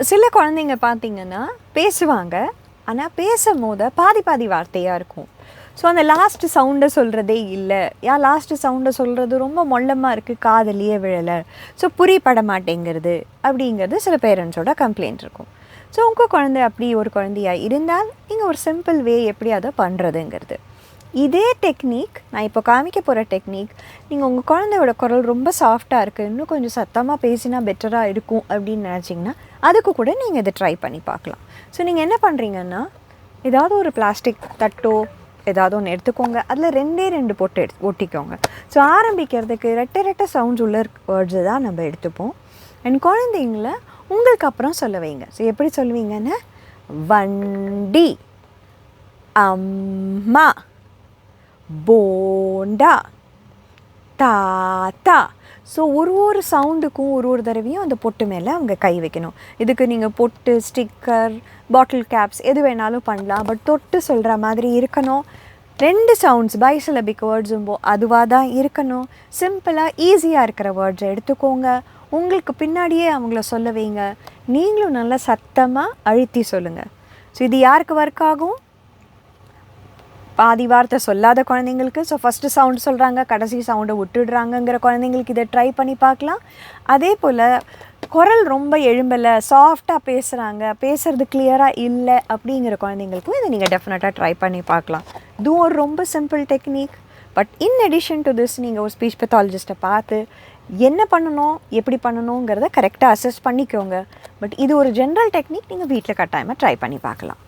சில குழந்தைங்க பார்த்தீங்கன்னா பேசுவாங்க, ஆனால் பேசும்போது பாதி பாதி வார்த்தையாக இருக்கும். ஸோ அந்த லாஸ்ட்டு சவுண்டை சொல்கிறதே இல்லை, லாஸ்ட்டு சவுண்டை சொல்கிறது ரொம்ப மொல்லமாக இருக்குது, காதலியே விழலை, ஸோ புரியப்பட மாட்டேங்கிறது அப்படிங்கிறது சில பேரண்ட்ஸோட கம்ப்ளைண்ட் இருக்கும். ஸோ உங்கள் குழந்தை அப்படி ஒரு குழந்தையாக இருந்தால் நீங்கள் ஒரு சிம்பிள் வே எப்படி அதை பண்ணுறதுங்கிறது. இதே டெக்னிக், நான் இப்போ காமிக்க போகிற டெக்னிக், நீங்கள் உங்கள் குழந்தையோட குரல் ரொம்ப சாஃப்டாக இருக்குது, இன்னும் கொஞ்சம் சத்தமாக பேசினா பெட்டராக இருக்கும் அப்படின்னு நினச்சிங்கன்னா அதுக்கு கூட நீங்கள் இதை ட்ரை பண்ணி பார்க்கலாம். ஸோ நீங்கள் என்ன பண்ணுறீங்கன்னா, ஏதாவது ஒரு பிளாஸ்டிக் தட்டோ ஏதாவது ஒன்று எடுத்துக்கோங்க, அதில் 2 பொட்டு ஒட்டிக்கோங்க. ஸோ ஆரம்பிக்கிறதுக்கு ரெட்டை சவுண்ட்ஸ் உள்ள வேர்ட்ஸை தான் நம்ம எடுத்துப்போம். அண்ட் குழந்தைங்கள உங்களுக்கு அப்புறம் சொல்ல வைங்க. ஸோ எப்படி சொல்லுவீங்கன்னா, வண்டி, அம்மா, போண்டா, தாத்தா. ஸோ ஒரு சவுண்டுக்கும் ஒரு தடவையும் அந்த பொட்டு மேலே அவங்க கை வைக்கணும். இதுக்கு நீங்கள் பொட்டு, ஸ்டிக்கர், பாட்டில் கேப்ஸ் எது வேணாலும் பண்ணலாம். பட் தொட்டு சொல்கிற மாதிரி இருக்கணும். 2 சவுண்ட்ஸ் பைசிலபிக் வேர்ட்ஸும் அதுவாக தான் இருக்கணும். சிம்பிளாக ஈஸியாக இருக்கிற வேர்ட்ஸை எடுத்துக்கோங்க. உங்களுக்கு பின்னாடியே அவங்கள சொல்ல வைங்க. நீங்களும் நல்லா சத்தமாக அழுத்தி சொல்லுங்கள். ஸோ இது யாருக்கு ஒர்க் ஆகும்? பாதி வார்த்தை சொல்லாத குழந்தைங்களுக்கு. ஸோ ஃபஸ்ட்டு சவுண்டு சொல்கிறாங்க, கடைசி சவுண்டை விட்டுடுறாங்கங்கிற குழந்தைங்களுக்கு இதை ட்ரை பண்ணி பார்க்கலாம். அதே போல் குரல் ரொம்ப எழும்பலை, சாஃப்டாக பேசுகிறாங்க, பேசுகிறது கிளியராக இல்லை அப்படிங்கிற குழந்தைங்களுக்கும் இதை நீங்கள் டெஃபினட்டாக ட்ரை பண்ணி பார்க்கலாம். இதுவும் ஒரு ரொம்ப simple technique. But in addition to this, நீங்கள் ஒரு ஸ்பீச் பெத்தாலஜிஸ்ட்டை பார்த்து என்ன பண்ணணும், எப்படி பண்ணணுங்கிறத கரெக்டாக அசஸ் பண்ணிக்கோங்க. பட் இது ஒரு ஜென்ரல் டெக்னிக், நீங்கள் வீட்டில் கட்டாயமாக ட்ரை பண்ணி பார்க்கலாம்.